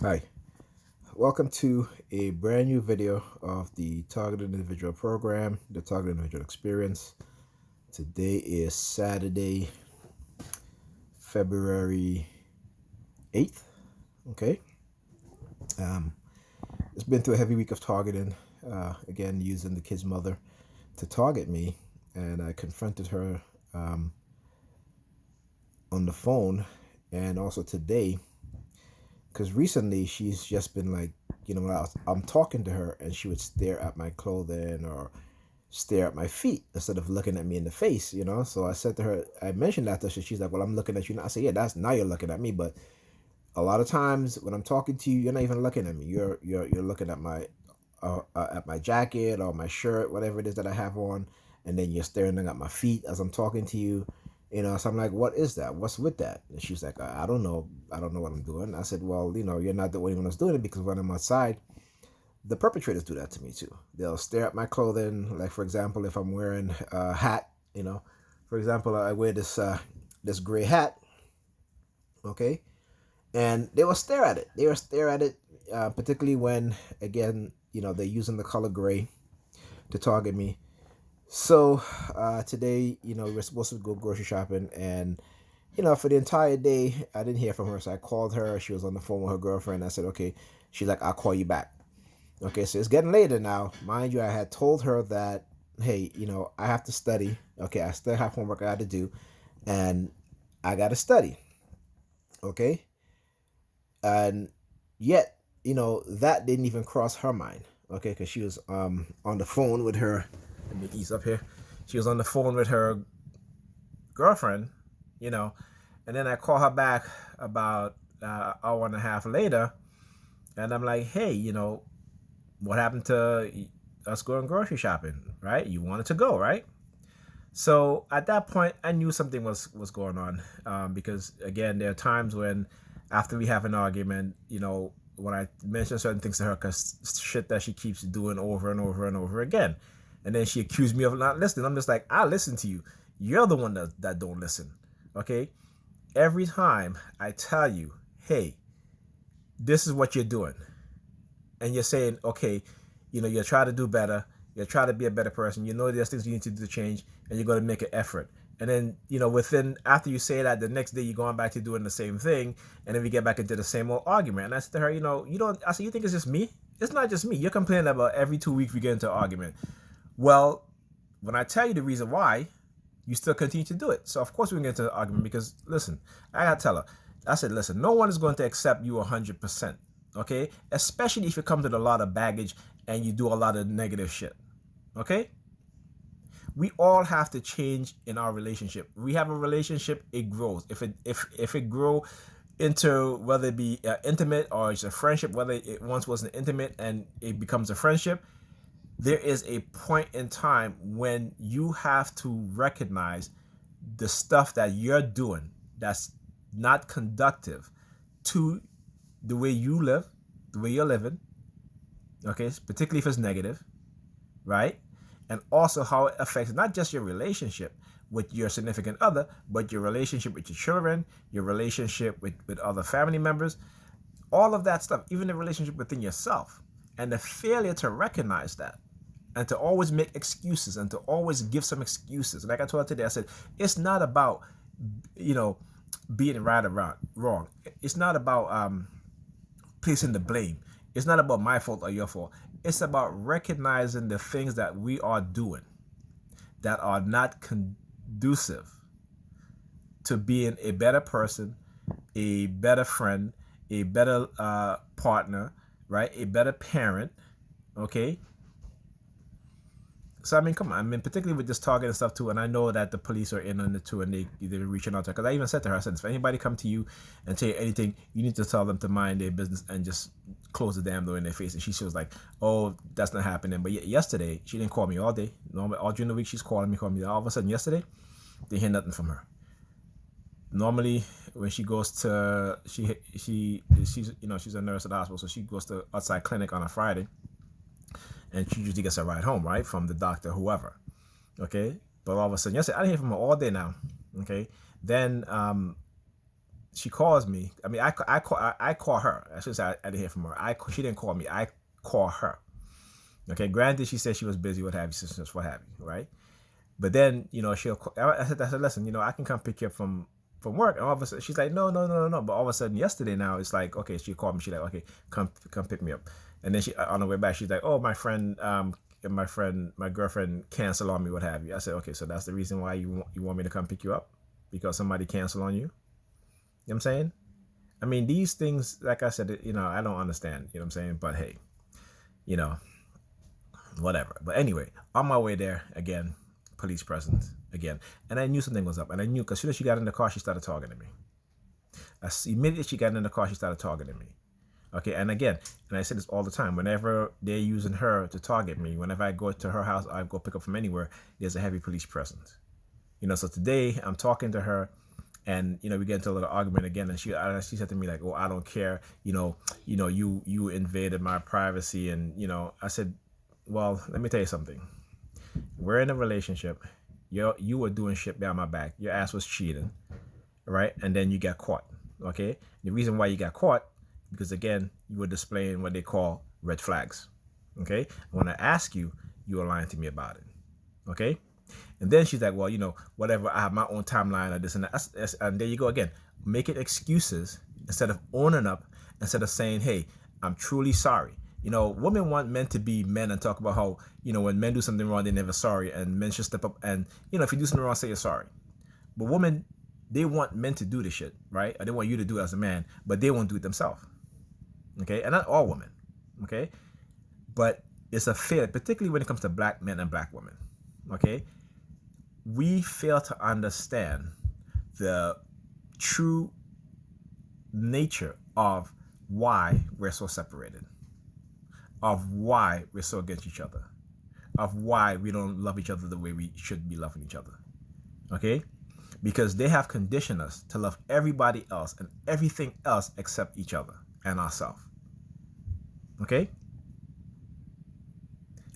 Hi, welcome to a brand new video of the Targeted Individual Program, the Targeted Individual Experience. Today is Saturday, February 8th. Okay. Um, it's been through a heavy week of targeting, again, using the kid's mother to target me. And I confronted her on the phone and also today because recently she's just been like, when I'm talking to her and she would stare at my clothing or stare at my feet instead of looking at me in the face. So I said to her, I mentioned that to her. She's like, well, I'm looking at you now. I said, yeah, that's now you're looking at me. But a lot of times when I'm talking to you, you're not even looking at me. You're looking at my jacket or my shirt, whatever it is that I have on, and then you're staring at my feet as I'm talking to you. So I'm like, what is that? What's with that? And she's like, I don't know. I don't know what I'm doing. I said, well, you're not the only one that's doing it because when I'm outside, the perpetrators do that to me too. They'll stare at my clothing. Like, for example, if I'm wearing a hat, for example, I wear this gray hat, okay? And they will stare at it. They will stare at it, particularly when, again, they're using the color gray to target me. So today, we're supposed to go grocery shopping, and for the entire day, I didn't hear from her. So I called her. She was on the phone with her girlfriend. I said, okay. She's like, I'll call you back. Okay, so it's getting later now. Mind you, I had told her that, hey, I have to study. Okay, I still have homework I got to do, and I got to study. Okay, and yet, that didn't even cross her mind. Okay, because she was on the phone with her. Let me ease up here. She was on the phone with her girlfriend, you know, and then I call her back about hour and a half later, and I'm like, hey, what happened to us going grocery shopping, right? You wanted to go, right? So at that point, I knew something was going on, because again, there are times when after we have an argument, when I mention certain things to her, cause shit that she keeps doing over and over and over again, and then she accused me of not listening. I'm just like, I listen to you. You're the one that don't listen. Okay. Every time I tell you, hey, this is what you're doing, and you're saying, okay, you're trying to do better, you're trying to be a better person, there's things you need to do to change, and you're going to make an effort. And then, within, after you say that, the next day you're going back to doing the same thing, and then we get back into the same old argument. And I said to her, you don't, I said, you think it's just me? It's not just me. You're complaining about every 2 weeks we get into an argument. Well, when I tell you the reason why, you still continue to do it. So of course we're going to get into an argument because, listen, I got to tell her, I said, listen, no one is going to accept you 100%. Okay, especially if it comes with a lot of baggage and you do a lot of negative shit. Okay, we all have to change in our relationship. We have a relationship, it grows. If it grow into, whether it be intimate or it's a friendship, whether it once was an intimate and it becomes a friendship, there is a point in time when you have to recognize the stuff that you're doing that's not conductive to the way you live, the way you're living, okay, particularly if it's negative, right? And also how it affects not just your relationship with your significant other, but your relationship with your children, your relationship with other family members, all of that stuff, even the relationship within yourself. And the failure to recognize that and to always make excuses and to always give some excuses. Like I told her today, I said, it's not about, being right or wrong. It's not about placing the blame. It's not about my fault or your fault. It's about recognizing the things that we are doing that are not conducive to being a better person, a better friend, a better partner, right? A better parent, okay? So I mean, come on. I mean, particularly with this target and stuff too. And I know that the police are in on it too, and they're reaching out to her. Because I even said to her, I said, if anybody come to you and tell you anything, you need to tell them to mind their business and just close the damn door in their face. And she was like, oh, that's not happening. But yesterday, she didn't call me all day. Normally, all during the week, she's calling me. All of a sudden, yesterday, they hear nothing from her. Normally, when she goes to she's she's a nurse at the hospital, so she goes to outside clinic on a Friday, and she usually gets a ride home, right, from the doctor, whoever. Okay, but all of a sudden, yesterday I didn't hear from her all day now. Okay, then she calls me. I mean, I call her. I should say I didn't hear from her. She didn't call me. I call her. Okay. Granted, she said she was busy, what have you, since what have you, right? But then, I said, listen, I can come pick you up from work. And all of a sudden, she's like, no, no, no, no, no. But all of a sudden, yesterday now, it's like, okay, she called me. She's like, okay, come pick me up. And then on the way back, she's like, oh, my girlfriend canceled on me, what have you. I said, okay, so that's the reason why you want me to come pick you up, because somebody canceled on you. You know what I'm saying? I mean, these things, like I said, I don't understand. You know what I'm saying? But hey, you know, whatever. But anyway, on my way there again, police presence again, and I knew something was up, and I knew because as soon as she got in the car, she started talking to me. Immediately she got in the car, she started talking to me. Okay, and again, and I say this all the time, whenever they're using her to target me, whenever I go to her house, I go pick up from anywhere, there's a heavy police presence. So today I'm talking to her, and we get into a little argument again, and she said to me like, "Oh, I don't care, you invaded my privacy," and I said, "Well, let me tell you something. We're in a relationship. You were doing shit behind my back. Your ass was cheating, right? And then you got caught. Okay. The reason why you got caught, because again, you were displaying what they call red flags. Okay. When I ask you, you were lying to me about it. Okay. And then she's like, well, whatever. I have my own timeline of this and that. And there you go again. Making excuses instead of owning up, instead of saying, hey, I'm truly sorry. Women want men to be men and talk about how, when men do something wrong, they're never sorry. And men should step up and, if you do something wrong, say you're sorry. But women, they want men to do this shit, right? Or they want you to do it as a man, but they won't do it themselves. Okay? And not all women. Okay? But it's a fail, particularly when it comes to black men and black women. Okay? We fail to understand the true nature of why we're so separated, of why we're so against each other, of why we don't love each other the way we should be loving each other. Okay? Because they have conditioned us to love everybody else and everything else except each other and ourselves. Okay?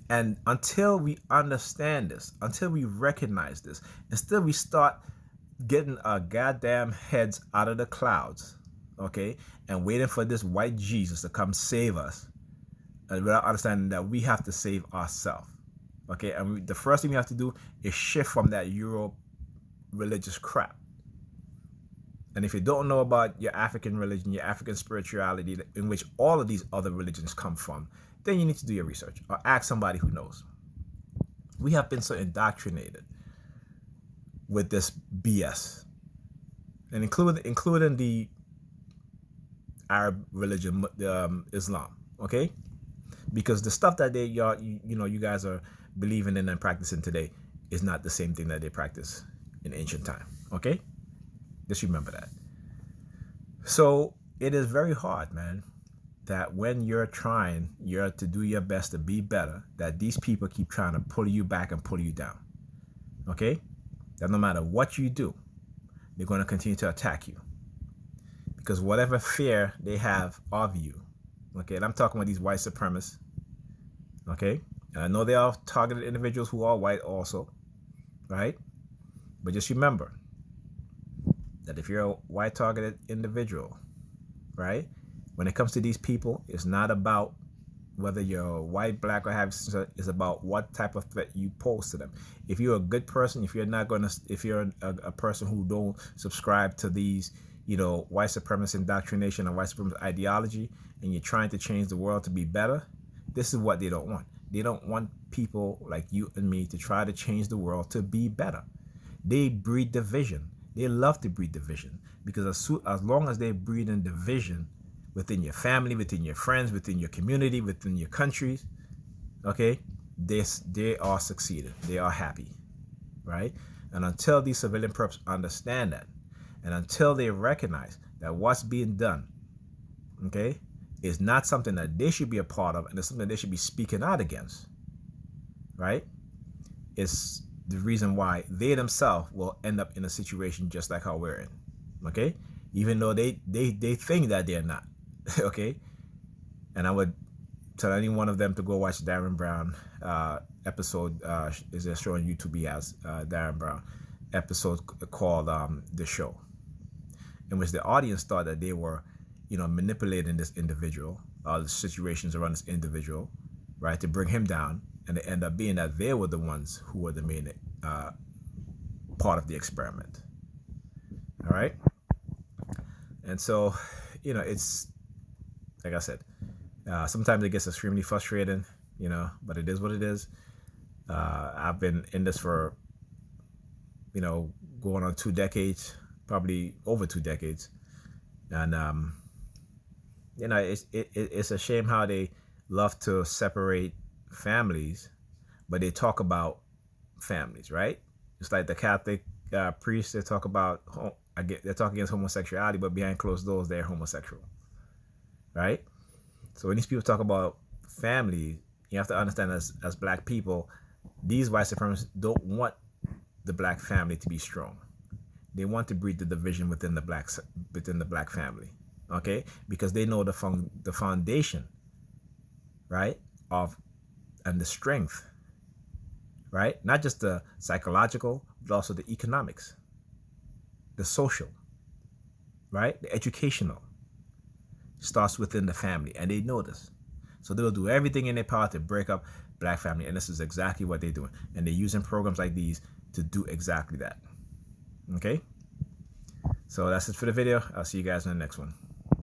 And until we understand this, until we recognize this, until we start getting our goddamn heads out of the clouds, okay, and waiting for this white Jesus to come save us, and without understanding that we have to save ourselves, okay, and the first thing we have to do is shift from that Euro religious crap. And if you don't know about your African religion, your African spirituality, in which all of these other religions come from, then you need to do your research or ask somebody who knows. We have been so indoctrinated with this BS, and including the Arab religion, Islam, okay? Because the stuff that you guys are believing in and practicing today is not the same thing that they practice in ancient time, okay? Just remember that. So it is very hard, man, that when you're to do your best to be better, that these people keep trying to pull you back and pull you down. Okay? That no matter what you do, they're going to continue to attack you. Because whatever fear they have of you, okay, and I'm talking about these white supremacists, okay? And I know they are targeted individuals who are white also, right? But just remember that if you're a white targeted individual, right? When it comes to these people, it's not about whether you're white, black, or have. It's about what type of threat you pose to them. If you're a good person, if you're a person who don't subscribe to these, white supremacist indoctrination or white supremacist ideology, and you're trying to change the world to be better, this is what they don't want. They don't want people like you and me to try to change the world to be better. They breed division. They love to breed division because as long as they breed in division within your family, within your friends, within your community, within your countries, okay, they are succeeded. They are happy, right? And until these civilian perps understand that, and until they recognize that what's being done, okay, is not something that they should be a part of, and it's something they should be speaking out against, right? It's the reason why they themselves will end up in a situation just like how we're in, okay? Even though they think that they're not, okay? And I would tell any one of them to go watch Darren Brown episode. Is a show on YouTube he has, Darren Brown episode called The Show. in which the audience thought that they were, manipulating this individual, the situations around this individual, right, to bring him down, and it ended up being that they were the ones who were the main part of the experiment. All right, and so, it's like I said, sometimes it gets extremely frustrating, but it is what it is. I've been in this for, going on 2 decades, probably over 2 decades, and it's a shame how they love to separate families, but they talk about families, right? It's like the Catholic priests. They talk about they're talking against homosexuality, but behind closed doors they're homosexual, right? So when these people talk about family, you have to understand, as black people, these white supremacists don't want the black family to be strong. They want to breed the division within the black family, okay? Because they know the foundation, right, and the strength, right? Not just the psychological, but also the economics, the social, right? The educational starts within the family, and they know this. So they'll do everything in their power to break up black family, and this is exactly what they're doing. And they're using programs like these to do exactly that. Okay? So that's it for the video. I'll see you guys in the next one.